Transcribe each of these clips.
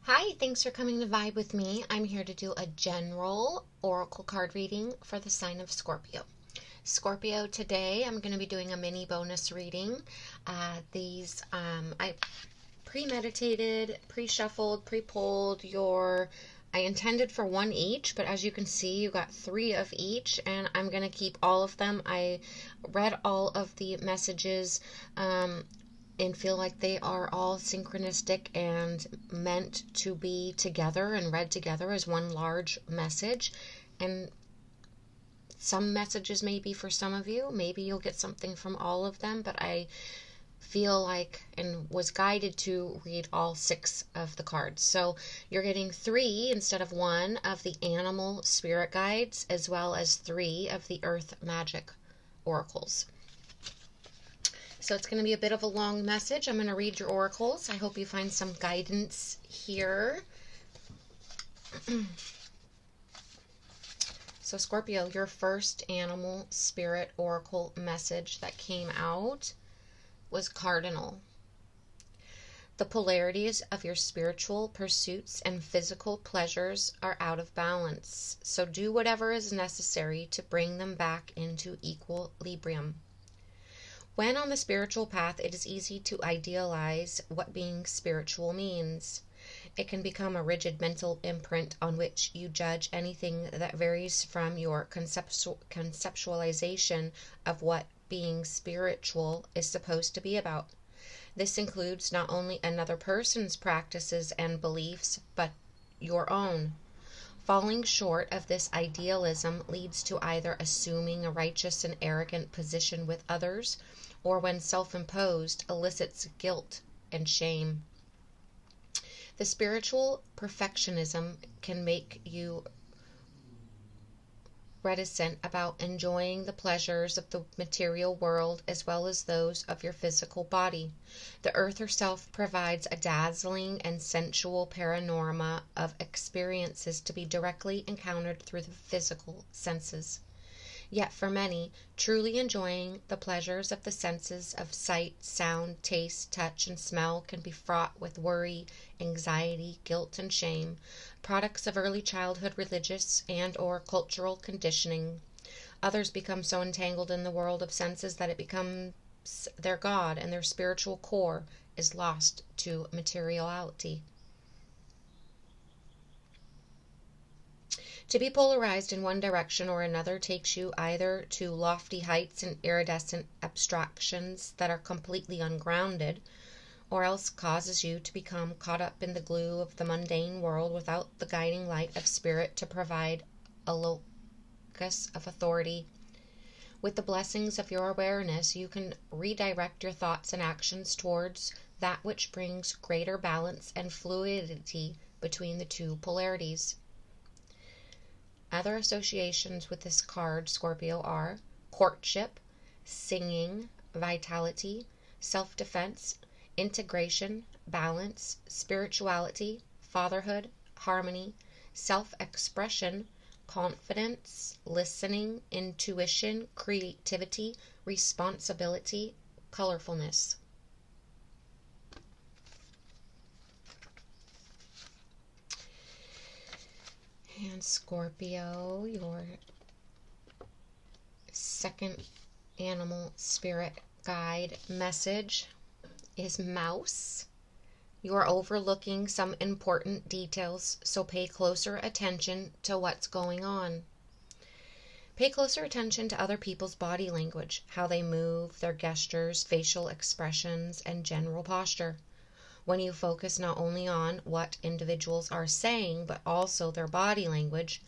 Hi, thanks for coming to Vibe with me. I'm here to do a general oracle card reading for the sign of Scorpio. Scorpio, today I'm going to be doing a mini bonus reading. I premeditated, pre-shuffled, pre-pulled I intended for one each, but as you can see, you got three of each, and I'm going to keep all of them. I read all of the messages and feel like they are all synchronistic and meant to be together and read together as one large message. And some messages may be for some of you. Maybe you'll get something from all of them, but I feel like and was guided to read all six of the cards. So you're getting three instead of one of the animal spirit guides, as well as three of the earth magic oracles. So it's going to be a bit of a long message. I'm going to read your oracles. I hope you find some guidance here. So Scorpio, your first animal spirit oracle message that came out was Cardinal. The polarities of your spiritual pursuits and physical pleasures are out of balance. So do whatever is necessary to bring them back into equilibrium. When on the spiritual path, it is easy to idealize what being spiritual means. It can become a rigid mental imprint on which you judge anything that varies from your conceptualization of what being spiritual is supposed to be about. This includes not only another person's practices and beliefs, but your own. Falling short of this idealism leads to either assuming a righteous and arrogant position with others, or when self-imposed, elicits guilt and shame. The spiritual perfectionism can make you reticent about enjoying the pleasures of the material world as well as those of your physical body. The earth herself provides a dazzling and sensual panorama of experiences to be directly encountered through the physical senses. Yet for many, truly enjoying the pleasures of the senses of sight, sound, taste, touch, and smell can be fraught with worry, anxiety, guilt, and shame, products of early childhood religious and or cultural conditioning. Others become so entangled in the world of senses that it becomes their God, and their spiritual core is lost to materiality. To be polarized in one direction or another takes you either to lofty heights and iridescent abstractions that are completely ungrounded, or else causes you to become caught up in the glue of the mundane world without the guiding light of spirit to provide a locus of authority. With the blessings of your awareness, you can redirect your thoughts and actions towards that which brings greater balance and fluidity between the two polarities. Other associations with this card, Scorpio, are courtship, singing, vitality, self-defense, integration, balance, spirituality, fatherhood, harmony, self-expression, confidence, listening, intuition, creativity, responsibility, colorfulness. And Scorpio, your second animal spirit guide message is mouse. You are overlooking some important details, so pay closer attention to what's going on. Pay closer attention to other people's body language, how they move, their gestures, facial expressions, and general posture. When you focus not only on what individuals are saying, but also their body language,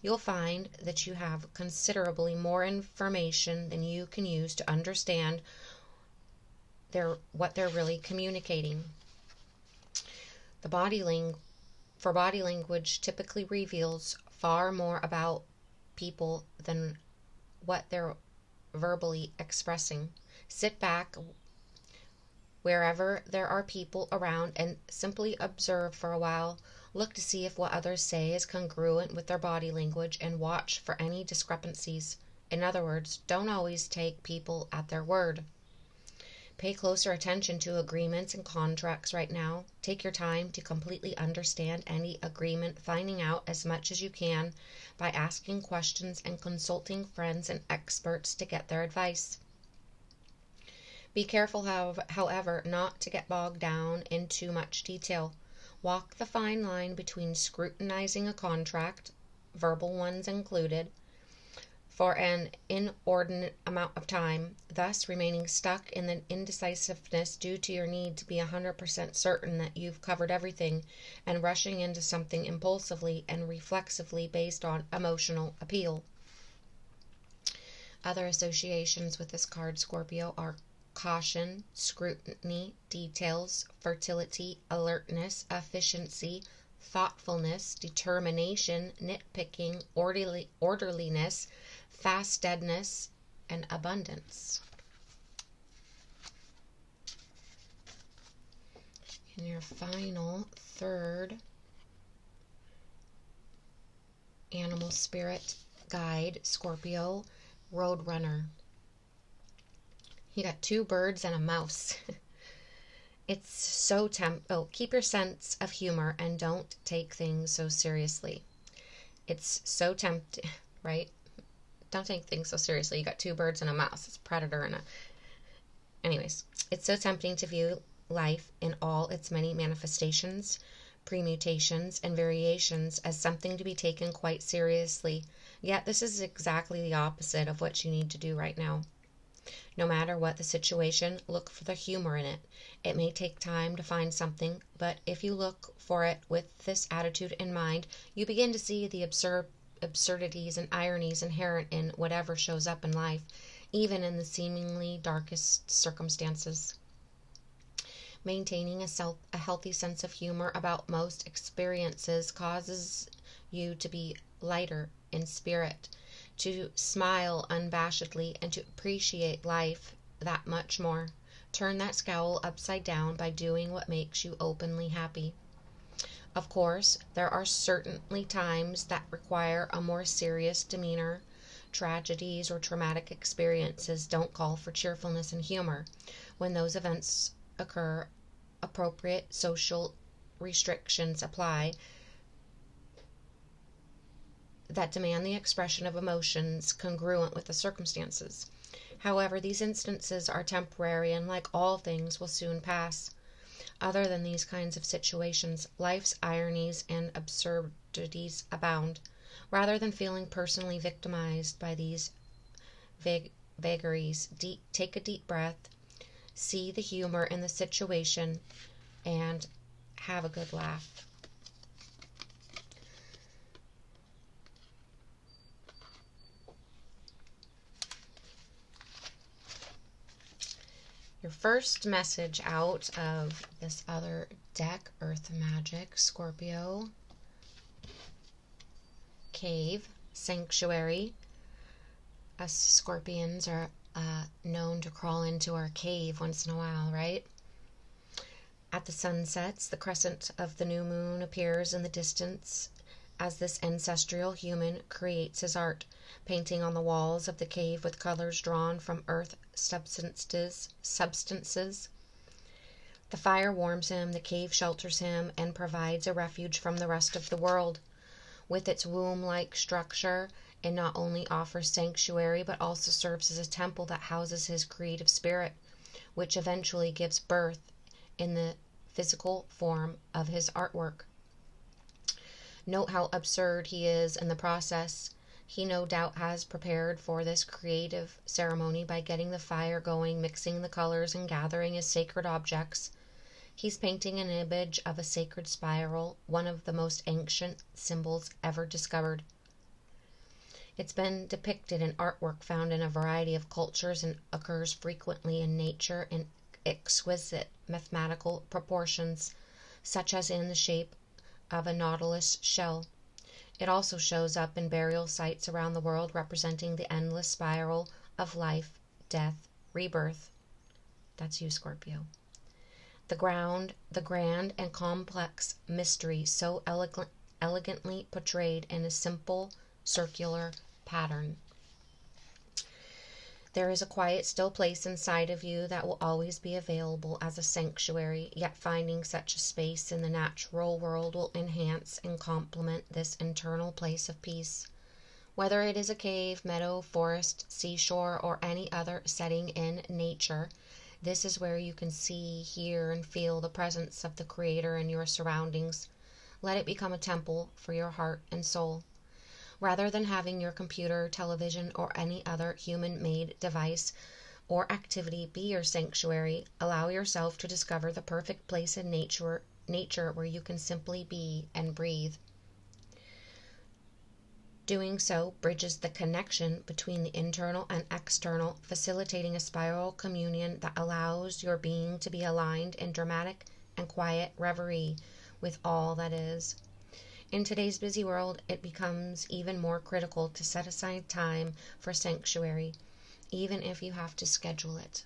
you'll find that you have considerably more information than you can use to understand what they're really communicating. Body language typically reveals far more about people than what they're verbally expressing. Sit back wherever there are people around and simply observe for a while. Look to see if what others say is congruent with their body language and watch for any discrepancies. In other words, don't always take people at their word. Pay closer attention to agreements and contracts right now. Take your time to completely understand any agreement, finding out as much as you can by asking questions and consulting friends and experts to get their advice. Be careful, however, not to get bogged down in too much detail. Walk the fine line between scrutinizing a contract, verbal ones included, for an inordinate amount of time, thus remaining stuck in the indecisiveness due to your need to be 100% certain that you've covered everything, and rushing into something impulsively and reflexively based on emotional appeal. Other associations with this card, Scorpio, are caution, scrutiny, details, fertility, alertness, efficiency, thoughtfulness, determination, nitpicking, orderliness, fastedness, and abundance. And your final third animal spirit guide, Scorpio, Roadrunner. You got 2 birds and a mouse. It's so keep your sense of humor and don't take things so seriously. It's so tempting, right? Don't take things so seriously. You got 2 birds and a mouse. It's a predator and a... Anyways, it's so tempting to view life in all its many manifestations, permutations, and variations as something to be taken quite seriously. Yet this is exactly the opposite of what you need to do right now. No matter what the situation, look for the humor in it. It may take time to find something, but if you look for it with this attitude in mind, you begin to see the absurdities and ironies inherent in whatever shows up in life, even in the seemingly darkest circumstances. Maintaining a healthy sense of humor about most experiences causes you to be lighter in spirit, to smile unabashedly, and to appreciate life that much more. Turn that scowl upside down by doing what makes you openly happy. Of course, there are certainly times that require a more serious demeanor. Tragedies or traumatic experiences don't call for cheerfulness and humor. When those events occur, appropriate social restrictions apply that demand the expression of emotions congruent with the circumstances. However, these instances are temporary and, like all things, will soon pass. Other than these kinds of situations, life's ironies and absurdities abound. Rather than feeling personally victimized by these vagaries, take a deep breath, see the humor in the situation, and have a good laugh. Your first message out of this other deck, Earth Magic, Scorpio, Cave, Sanctuary. Us Scorpions are known to crawl into our cave once in a while, right? At the sunsets, the crescent of the new moon appears in the distance as this ancestral human creates his art, painting on the walls of the cave with colors drawn from earth substances. The fire warms him, the cave shelters him, and provides a refuge from the rest of the world. With its womb-like structure, it not only offers sanctuary, but also serves as a temple that houses his creative spirit, which eventually gives birth in the physical form of his artwork. Note how absurd he is in the process. He no doubt has prepared for this creative ceremony by getting the fire going, mixing the colors, and gathering his sacred objects. He's painting an image of a sacred spiral, one of the most ancient symbols ever discovered. It's been depicted in artwork found in a variety of cultures and occurs frequently in nature in exquisite mathematical proportions, such as in the shape of a nautilus shell. It also shows up in burial sites around the world, representing the endless spiral of life, death, rebirth. That's you, Scorpio. The grand and complex mystery so elegantly portrayed in a simple circular pattern. There is a quiet, still place inside of you that will always be available as a sanctuary, yet finding such a space in the natural world will enhance and complement this internal place of peace. Whether it is a cave, meadow, forest, seashore, or any other setting in nature, this is where you can see, hear, and feel the presence of the Creator in your surroundings. Let it become a temple for your heart and soul. Rather than having your computer, television, or any other human-made device or activity be your sanctuary, allow yourself to discover the perfect place in nature where you can simply be and breathe. Doing so bridges the connection between the internal and external, facilitating a spiral communion that allows your being to be aligned in dramatic and quiet reverie with all that is. In today's busy world, it becomes even more critical to set aside time for sanctuary, even if you have to schedule it.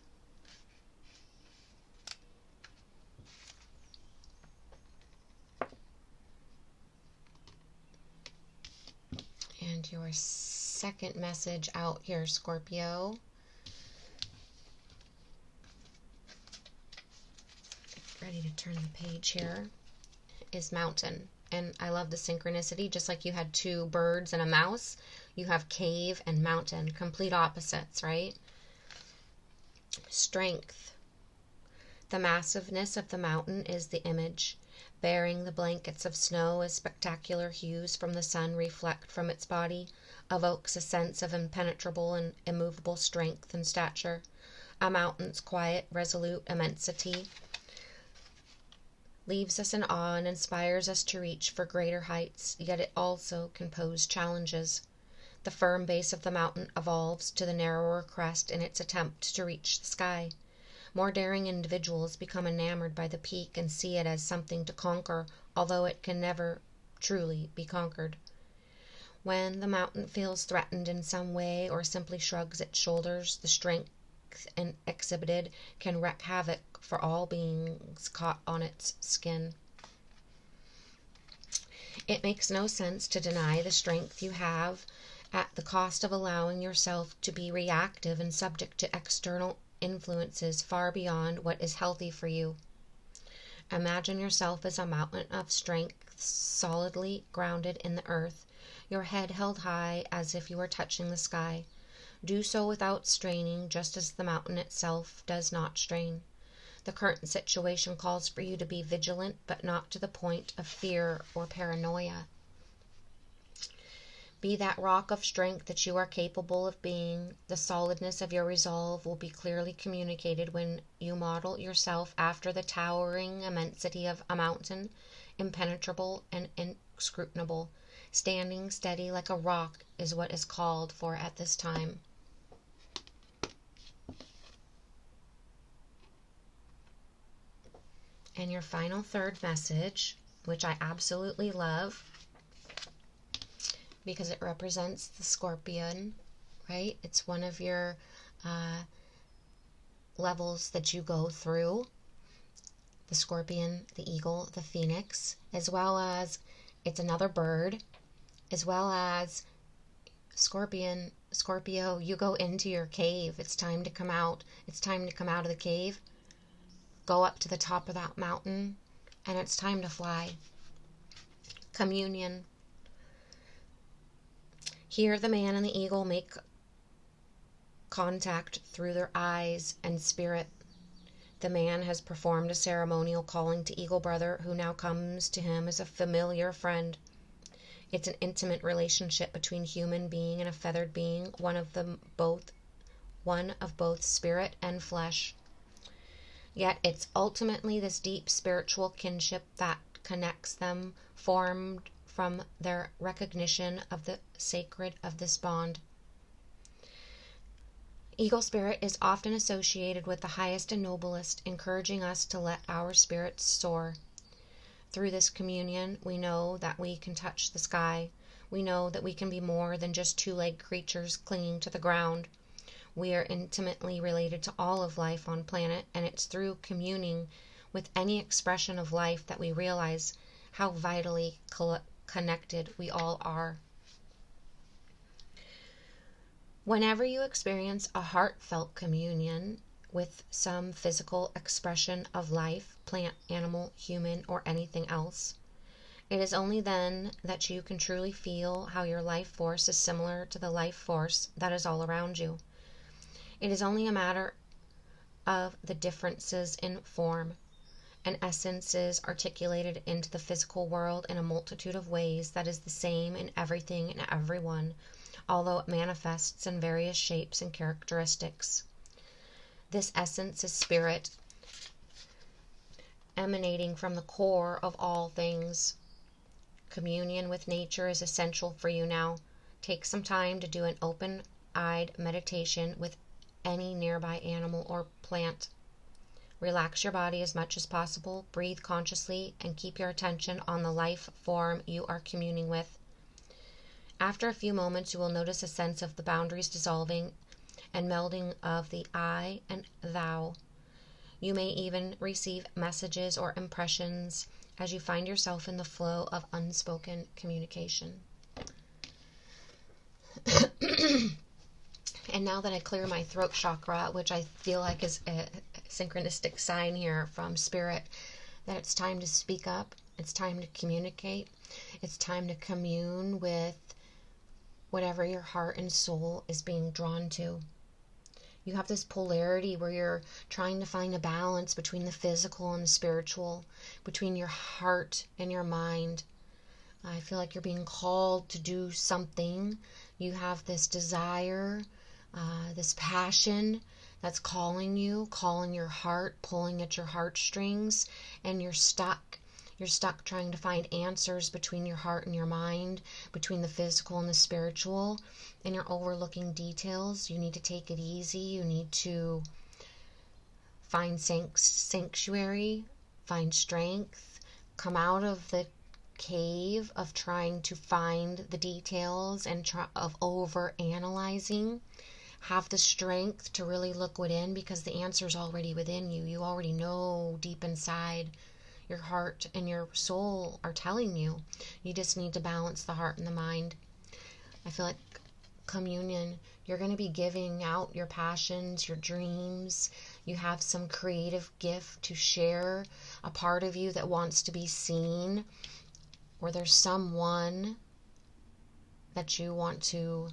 And your second message out here, Scorpio. Ready to turn the page here. Is mountain. And I love the synchronicity. Just like you had two birds and a mouse, you have cave and mountain. Complete opposites, right? Strength. The massiveness of the mountain is the image. Bearing the blankets of snow as spectacular hues from the sun reflect from its body, evokes a sense of impenetrable and immovable strength and stature. A mountain's quiet, resolute immensity leaves us in awe and inspires us to reach for greater heights, yet it also can pose challenges. The firm base of the mountain evolves to the narrower crest in its attempt to reach the sky. More daring individuals become enamored by the peak and see it as something to conquer, although it can never truly be conquered. When the mountain feels threatened in some way or simply shrugs its shoulders, the strength exhibited can wreak havoc for all beings caught on its skin. It makes no sense to deny the strength you have at the cost of allowing yourself to be reactive and subject to external influences far beyond what is healthy for you. Imagine yourself as a mountain of strength, solidly grounded in the earth, your head held high as if you were touching the sky. Do so without straining, just as the mountain itself does not strain. The current situation calls for you to be vigilant, but not to the point of fear or paranoia. Be that rock of strength that you are capable of being. The solidness of your resolve will be clearly communicated when you model yourself after the towering immensity of a mountain, impenetrable and inscrutable. Standing steady like a rock is what is called for at this time. And your final third message, which I absolutely love because it represents the scorpion, right? It's one of your levels that you go through. The scorpion, the eagle, the phoenix, as well as it's another bird, as well as Scorpio, you go into your cave. It's time to come out. It's time to come out of the cave. Go up to the top of that mountain, and it's time to fly. Communion. Here the man and the eagle make contact through their eyes and spirit. The man has performed a ceremonial calling to Eagle Brother, who now comes to him as a familiar friend. It's an intimate relationship between human being and a feathered being, one of both spirit and flesh. Yet it's ultimately this deep spiritual kinship that connects them, formed from their recognition of the sacred of this bond. Eagle spirit is often associated with the highest and noblest, encouraging us to let our spirits soar. Through this communion, we know that we can touch the sky. We know that we can be more than just two-legged creatures clinging to the ground. We are intimately related to all of life on planet, and it's through communing with any expression of life that we realize how vitally connected we all are. Whenever you experience a heartfelt communion with some physical expression of life, plant, animal, human, or anything else, it is only then that you can truly feel how your life force is similar to the life force that is all around you. It is only a matter of the differences in form. An essence is articulated into the physical world in a multitude of ways that is the same in everything and everyone, although it manifests in various shapes and characteristics. This essence is spirit, emanating from the core of all things. Communion with nature is essential for you now. Take some time to do an open-eyed meditation with any nearby animal or plant. Relax your body as much as possible, breathe consciously, and keep your attention on the life form you are communing with. After a few moments, you will notice a sense of the boundaries dissolving and melding of the I and thou. You may even receive messages or impressions as you find yourself in the flow of unspoken communication. And now that I clear my throat chakra, which I feel like is a synchronistic sign here from Spirit, that it's time to speak up, it's time to communicate, it's time to commune with whatever your heart and soul is being drawn to. You have this polarity where you're trying to find a balance between the physical and the spiritual, between your heart and your mind. I feel like you're being called to do something. You have this desire, this passion that's calling you, calling your heart, pulling at your heartstrings, and you're stuck. You're stuck trying to find answers between your heart and your mind, between the physical and the spiritual, and you're overlooking details. You need to take it easy. You need to find sanctuary, find strength, come out of the cave of trying to find the details and of over analyzing. Have the strength to really look within, because the answer is already within you. You already know deep inside. Your heart and your soul are telling you. You just need to balance the heart and the mind. I feel like communion, you're going to be giving out your passions, your dreams. You have some creative gift to share, a part of you that wants to be seen, or there's someone that you want to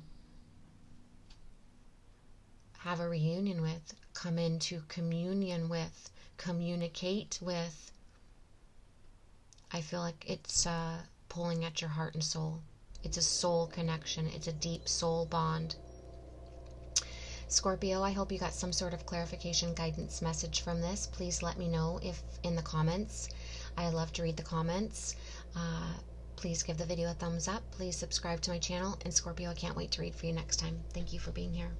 have a reunion with, come into communion with, communicate with. I feel like it's pulling at your heart and soul. It's a soul connection. It's a deep soul bond. Scorpio, I hope you got some sort of clarification, guidance message from this. Please let me know if in the comments. I love to read the comments. Please give the video a thumbs up. Please subscribe to my channel. And Scorpio, I can't wait to read for you next time. Thank you for being here.